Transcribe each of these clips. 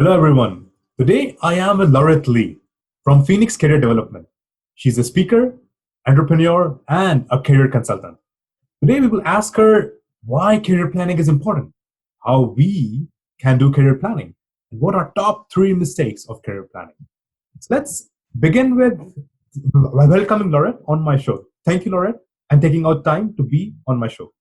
Hello, everyone. Today, I am with Laurette Lee from Phoenix Career Development. She's a speaker, entrepreneur, and a career consultant. Today, we will ask her why career planning is important, how we can do career planning, and what are top three mistakes of career planning. So let's begin with welcoming Laurette on my show. Thank you, Laurette, and taking out time to be on my show.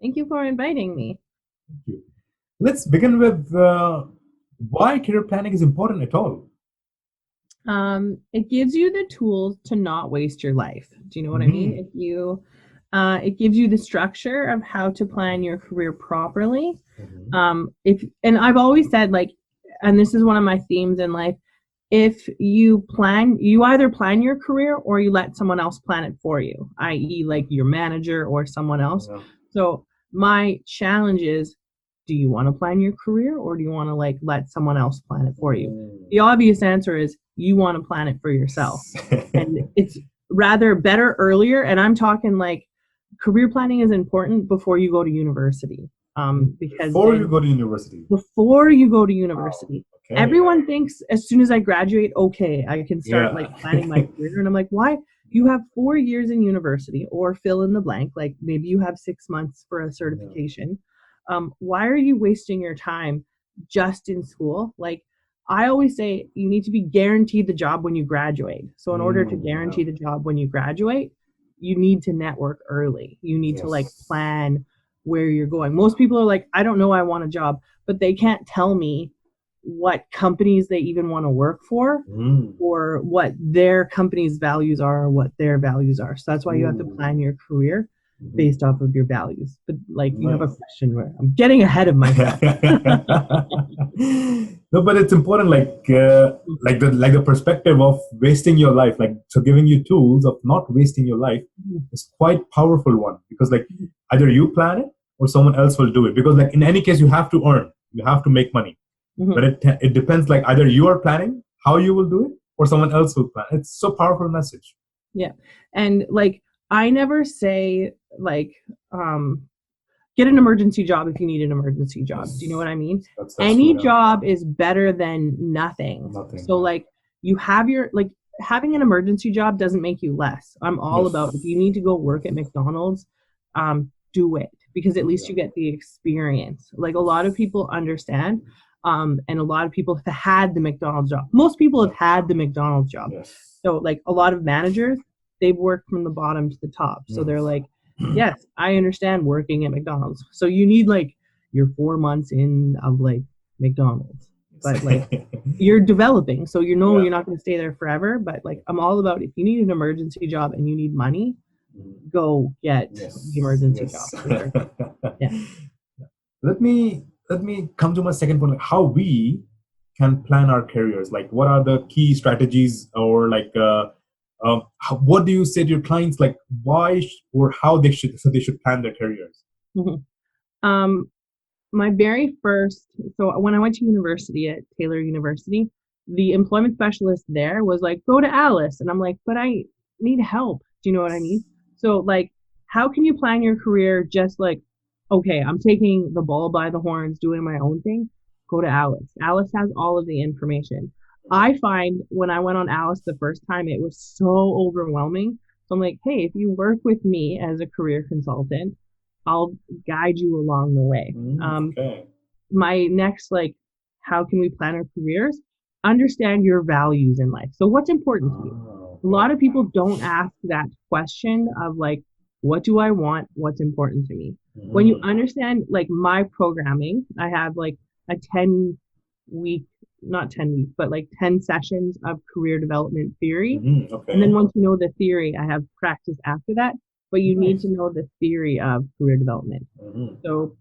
Thank you for inviting me. Thank you. Let's begin with why career planning is important at all. It gives you the tools to not waste your life. Do you know what I mean? It gives you the structure of how to plan your career properly. And I've always said, and this is one of my themes in life, if you either plan your career or you let someone else plan it for you, i.e. like your manager or someone else. Yeah. So my challenge is, do you want to plan your career or do you want to let someone else plan it for you? The obvious answer is you want to plan it for yourself. And it's rather better earlier. And I'm talking career planning is important before you go to university. Before you go to university. Okay. Everyone thinks as soon as I graduate, okay, I can start planning my career. And I'm like, why? You have 4 years in university, or fill in the blank. Maybe you have 6 months for a certification. Why are you wasting your time just in school? I always say you need to be guaranteed the job when you graduate. So in order to guarantee the job when you graduate, you need to network early. You need to plan where you're going. Most people are like, I don't know, I want a job, but they can't tell me what companies they even want to work for or what their company's values are or what their values are. So that's why you have to plan your career based off of your values. But you have a question where I'm getting ahead of myself. No, but it's important, the perspective of wasting your life, so giving you tools of not wasting your life is quite powerful one, because either you plan it or someone else will do it, because in any case you have to earn, you have to make money. But it depends, either you are planning how you will do it or someone else will plan. It's so powerful message. Yeah. And I never say get an emergency job if you need an emergency job. Do you know what I mean? That's any job is better than nothing. So you have your having an emergency job doesn't make you less. I'm all about, if you need to go work at McDonald's, do it, because at least you get the experience. A lot of people understand, and a lot of people have had the McDonald's job. Most people have had the McDonald's job. So a lot of managers, they've worked from the bottom to the top. So they're like, yes, I understand working at McDonald's. So you need your 4 months in of McDonald's, but you're developing. So you're not going to stay there forever. But I'm all about, if you need an emergency job and you need money, go get the emergency job. Yeah. Let me come to my second point, how we can plan our careers. What are the key strategies, or what do you say to your clients, why or how they should plan their careers? My very first, so when I went to university at Taylor University, the employment specialist there was go to Alice. And I'm like, but I need help. Do you know what I mean? So how can you plan your career just okay, I'm taking the ball by the horns, doing my own thing? Go to Alice. Alice has all of the information. I find when I went on Alice the first time, it was so overwhelming. So I'm like, hey, if you work with me as a career consultant, I'll guide you along the way. Okay. My next, how can we plan our careers? Understand your values in life. So what's important to you? A lot of people don't ask that question of what do I want? What's important to me? When you understand my programming, I have a 10-week, not 10 weeks, but 10 sessions of career development theory. Okay. And then once you know the theory, I have practice after that, but you need to know the theory of career development. So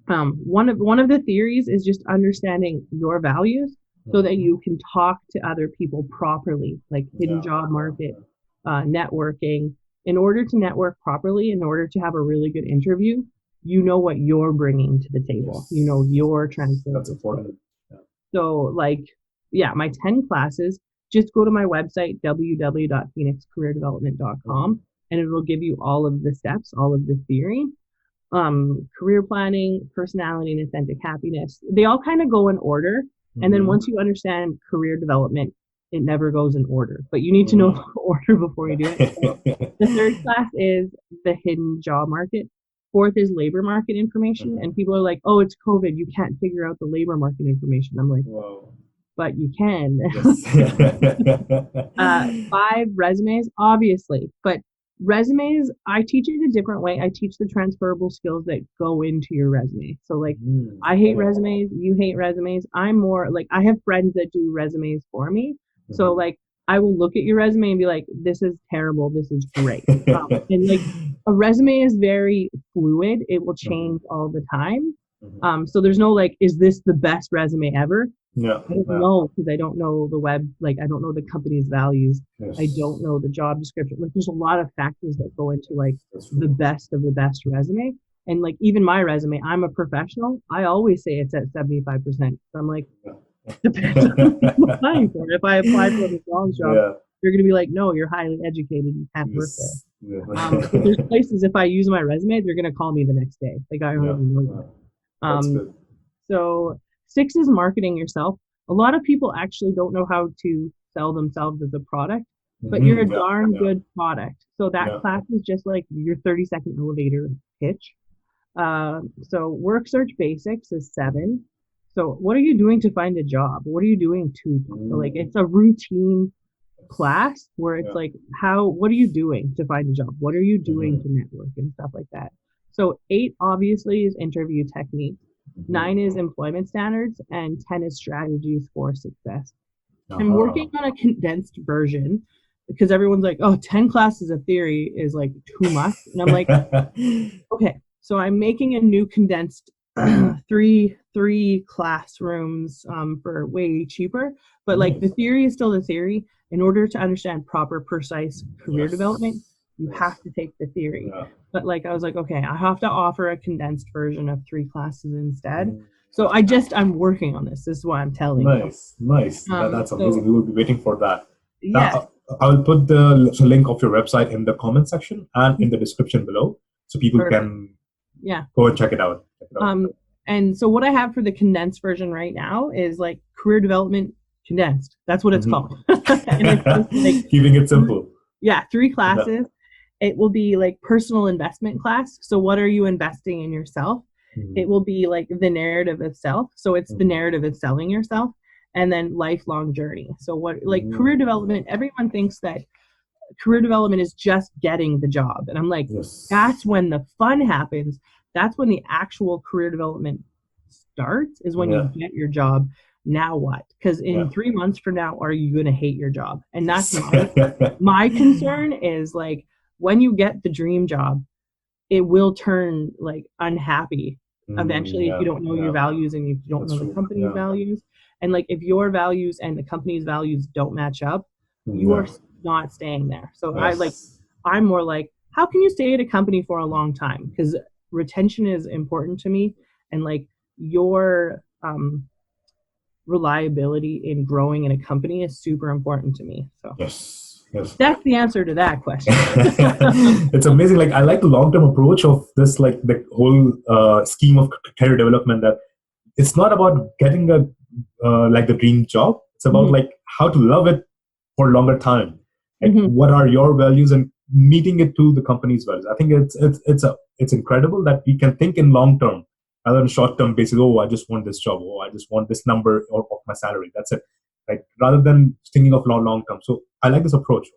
one of the theories is just understanding your values so that you can talk to other people properly, hidden job market, networking. In order to network properly, in order to have a really good interview, you know what you're bringing to the table. You know your transfer. That's important. So my 10 classes, just go to my website, www.phoenixcareerdevelopment.com, and it will give you all of the steps, all of the theory. Career planning, personality, and authentic happiness. They all kind of go in order. And then once you understand career development, it never goes in order, but you need to know the order before you do it. So the third class is the hidden job market. Fourth is labor market information. And people are like, oh, it's COVID, you can't figure out the labor market information. I'm like, whoa. But you can. Yes. 5, resumes, obviously. But resumes, I teach it a different way. I teach the transferable skills that go into your resume. So like, I hate resumes, you hate resumes. I'm more like, I have friends that do resumes for me. So like, I will look at your resume and be like, this is terrible, this is great. And like, a resume is very fluid. It will change all the time. So there's no like, is this the best resume ever? No, I don't know, because I don't know the web, like I don't know the company's values. Yes. I don't know the job description. Like there's a lot of factors that go into like the best of the best resume. And like even my resume, I'm a professional. I always say it's at 75%. So I'm like, depends on what I'm applying for. If I apply for the wrong job, you're going to be like, no, you're highly educated. You can't work there. But there's places, if I use my resume, they're going to call me the next day. Like I already know that. So 6 is marketing yourself. A lot of people actually don't know how to sell themselves as a product, but you're a darn good product. So that class is just like your 30-second elevator pitch. So work search basics is 7. So what are you doing to find a job? What are you doing to, like, it's a routine class where it's like, what are you doing to find a job? What are you doing to network and stuff like that? So 8 obviously is interview technique. 9 is employment standards, and 10 is strategies for success. I'm working on a condensed version because everyone's like, oh, 10 classes of theory is like too much. And I'm like, okay, so I'm making a new condensed three classrooms for way cheaper. But like the theory is still the theory. In order to understand proper, precise career development, you have to take the theory. But like I was like, okay, I have to offer a condensed version of 3 classes instead. So I'm working on this. This is what I'm telling you. Nice. That's amazing. We will be waiting for that. Yeah. I will put the link of your website in the comment section and in the description below, so people can go and check it out. And so what I have for the condensed version right now is like career development condensed. That's what it's called. And it's just like, keeping it simple. 3 classes. It will be like personal investment class. So what are you investing in yourself? It will be like the narrative of self. So it's the narrative of selling yourself, and then lifelong journey. So what, like career development, everyone thinks that career development is just getting the job. And I'm like, that's when the fun happens. That's when the actual career development starts, is when you get your job. Now what? Because in 3 months from now, are you going to hate your job? And that's my concern is like, when you get the dream job, it will turn like unhappy eventually if you don't know your values and if you don't know the company's values. And like if your values and the company's values don't match up, you are not staying there. So I'm more like, how can you stay at a company for a long time? Because retention is important to me, and like your reliability in growing in a company is super important to me. So that's the answer to that question. It's amazing. Like I like the long-term approach of this, like the whole scheme of career development, that it's not about getting a like the dream job. It's about like how to love it for a longer time. Like what are your values and meeting it to the company's values. I think it's incredible that we can think in long term rather than short term basis. Oh, I just want this job. Oh, I just want this number of my salary. That's it. Like rather than thinking of long term. So I like this approach.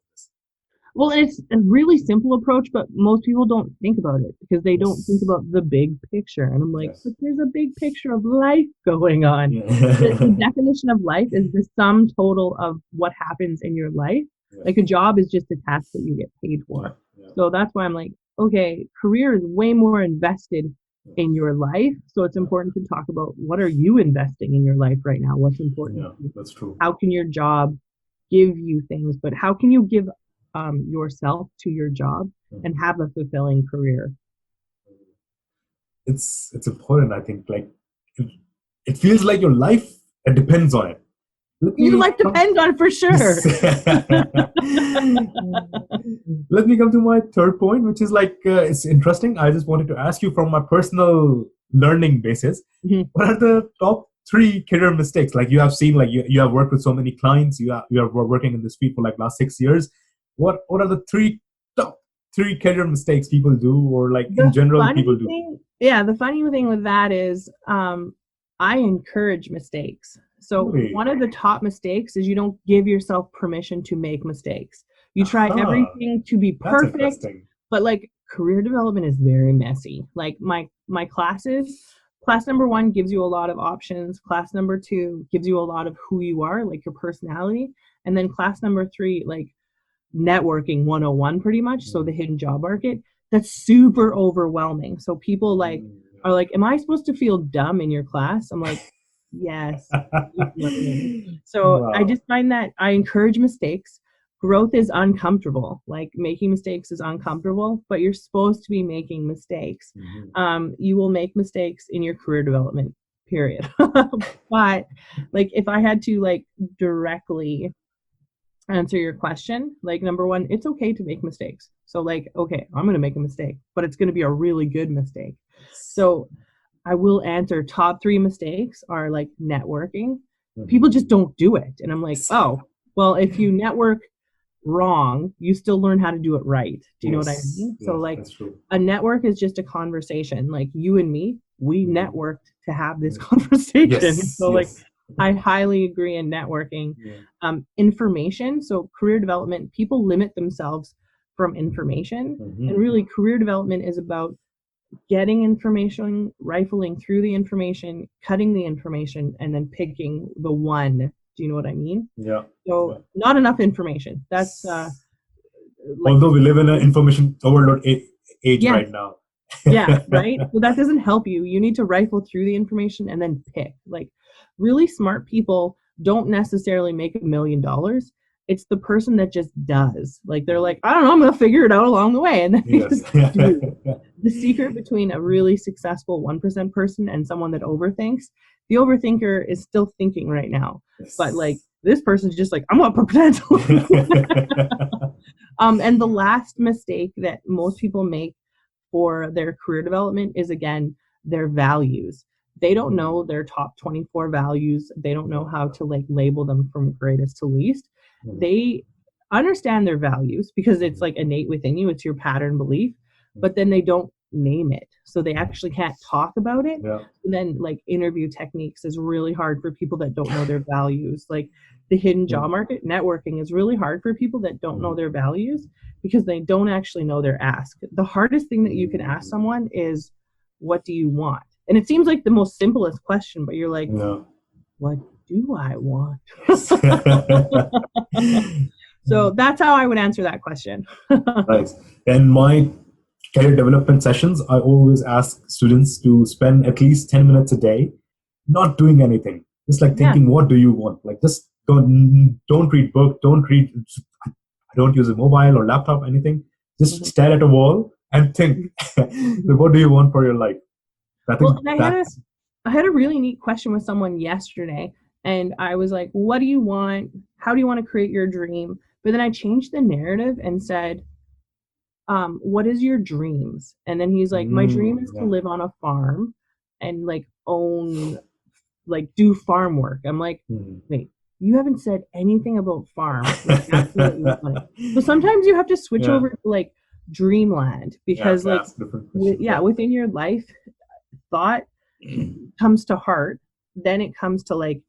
Well, it's a really simple approach, but most people don't think about it because they don't think about the big picture. And I'm like, but there's a big picture of life going on. The definition of life is the sum total of what happens in your life. Like a job is just a task that you get paid for. So that's why I'm like, okay, career is way more invested in your life. So it's important to talk about what are you investing in your life right now? What's important? That's true. How can your job give you things, but how can you give yourself to your job and have a fulfilling career? It's important. I think like it feels like your life depends on it. Your life depends on it for sure. Let me come to my third point, which is like it's interesting. I just wanted to ask you from my personal learning basis, what are the top three career mistakes? Like you have seen, like you have worked with so many clients. You are working in this field for like last 6 years. What are the top three career mistakes people do, or like in general people do? The funny thing with that is I encourage mistakes. So one of the top mistakes is you don't give yourself permission to make mistakes. You try everything to be perfect, but like career development is very messy. Like my classes, class number 1 gives you a lot of options. Class number 2 gives you a lot of who you are, like your personality. And then class number 3, like networking 101 pretty much. So the hidden job market, that's super overwhelming. So people like are like, am I supposed to feel dumb in your class? I'm like, yes. So wow. I just find that I encourage mistakes. Growth is uncomfortable. Like making mistakes is uncomfortable, but you're supposed to be making mistakes. You will make mistakes in your career development, period. But like if I had to like directly answer your question, like number 1, it's okay to make mistakes. So like, okay, I'm going to make a mistake, but it's going to be a really good mistake. So I will answer top 3 mistakes are like networking. People just don't do it. And I'm like, oh, well, if you network wrong, you still learn how to do it right. Do you know what I mean? So like a network is just a conversation. Like you and me, we networked to have this conversation. So like I highly agree in networking. Information. So career development, people limit themselves from information. And really career development is about getting information, rifling through the information, cutting the information, and then picking the one. Do you know what I mean? Yeah. So not enough information. That's although we live in an information overload age right now. Yeah, right? So that doesn't help you. You need to rifle through the information and then pick. Like really smart people don't necessarily make $1 million. It's the person that just does. Like they're like, I don't know, I'm going to figure it out along the way. And then they just do. The secret between a really successful 1% person and someone that overthinks, the overthinker is still thinking right now. But like this person's just like, I'm up for potential. And the last mistake that most people make for their career development is, again, their values. They don't know their top 24 values. They don't know how to like label them from greatest to least. They understand their values because it's like innate within you. It's your pattern belief, but then they don't name it. So they actually can't talk about it. And then like interview techniques is really hard for people that don't know their values. Like the hidden job market, networking is really hard for people that don't know their values because they don't actually know their ask. The hardest thing that you can ask someone is, what do you want? And it seems like the most simplest question, but you're like, what do I want? So that's how I would answer that question. Nice. In my career development sessions, I always ask students to spend at least 10 minutes a day not doing anything. Just like thinking, what do you want? Like just don't read book, don't use a mobile or laptop, anything. Just stare at a wall and think, what do you want for your life? I had a really neat question with someone yesterday, and I was like, what do you want? How do you want to create your dream? But then I changed the narrative and said, what is your dreams? And then he's like, my dream is to live on a farm and like own, like do farm work. I'm like, wait, you haven't said anything about farm. Like, absolutely funny. So sometimes you have to switch over to like dreamland because within your life, thought comes to heart, then it comes to like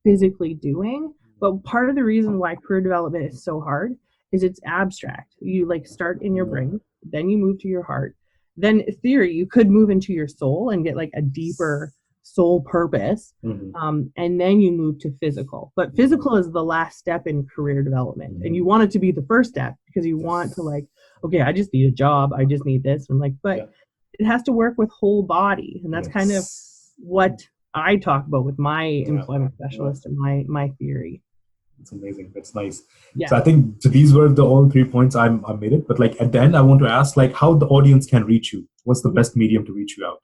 physically doing. But part of the reason why career development is so hard is it's abstract. You like start in your brain, then you move to your heart. Then in theory, you could move into your soul and get like a deeper soul purpose. And then you move to physical. But physical is the last step in career development. And you want it to be the first step because you want to like, okay, I just need a job. I just need this. I'm like, but it has to work with whole body. And that's kind of what I talk about with my employment specialist and my theory. It's amazing. That's nice. So I think these were the all 3 points I made it. But like at the end, I want to ask like how the audience can reach you. What's the best medium to reach you out?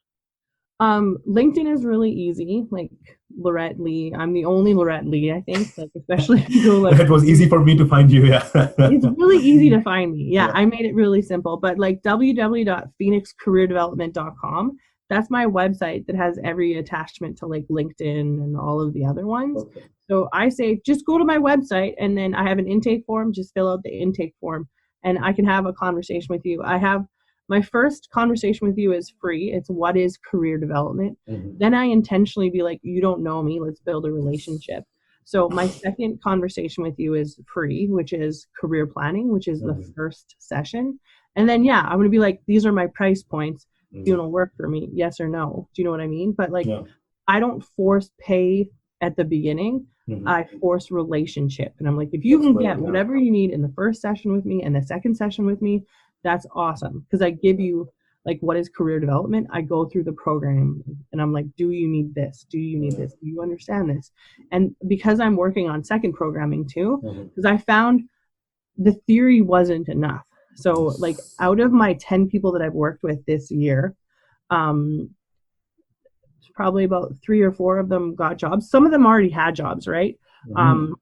LinkedIn is really easy. Like Laurette Lee. I'm the only Laurette Lee, I think. Like especially if you go like it was easy for me to find you. It's really easy to find me. I made it really simple. But like www.phoenixcareerdevelopment.com. that's my website that has every attachment to like LinkedIn and all of the other ones. Okay. So I say, just go to my website, and then I have an intake form, just fill out the intake form, and I can have a conversation with you. My first conversation with you is free. It's what is career development. Mm-hmm. Then I intentionally be like, you don't know me, let's build a relationship. So my second conversation with you is free, which is career planning, which is the first session. And then, I'm going to be like, these are my price points. Do you want to work for me? Yes or no? Do you know what I mean? But like, I don't force pay at the beginning. Mm-hmm. I force relationship. And I'm like, if you can get whatever you need in the first session with me and the second session with me, that's awesome. Because I give you like, what is career development? I go through the program and I'm like, do you need this? Do you need this? Do you understand this? And because I'm working on second programming too, because I found the theory wasn't enough. So like, out of my 10 people that I've worked with this year, probably about 3 or 4 of them got jobs. Some of them already had jobs, right? Mm-hmm.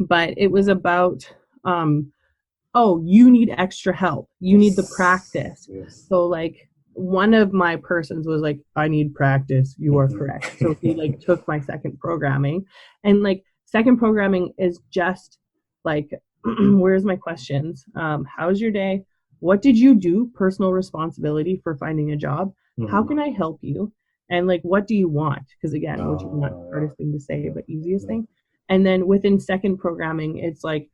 But it was about, you need extra help. You need the practice. Yes. So like, one of my persons was like, I need practice. You are correct. So he like took my second programming, and like, second programming is just like, where's my questions? How's your day? What did you do? Personal responsibility for finding a job. Mm-hmm. How can I help you? And like, what do you want? Because again, which is not the hardest thing to say, but easiest thing. And then within second programming, it's like,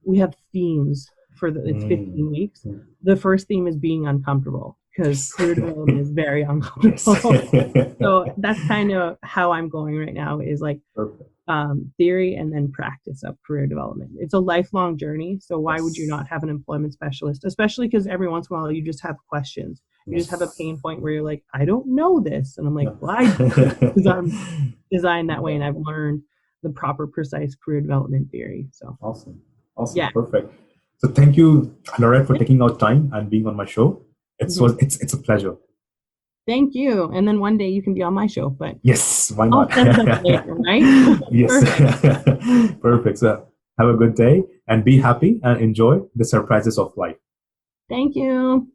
we have themes for it's 15 weeks. The first theme is being uncomfortable, because career development is very uncomfortable. So that's kind of how I'm going right now, is like, theory and then practice of career development. It's a lifelong journey. So why would you not have an employment specialist? Especially because every once in a while you just have questions. You just have a pain point where you're like, I don't know this. And I'm like, well, I do, because I'm designed that way and I've learned the proper, precise career development theory. So awesome. Yeah. Perfect. So thank you, Laurette, for taking out time and being on my show. It's a pleasure. Thank you. And then one day you can be on my show, but yes, why not? I'll set it up later, right? Yes. Perfect. Perfect. So have a good day and be happy and enjoy the surprises of life. Thank you.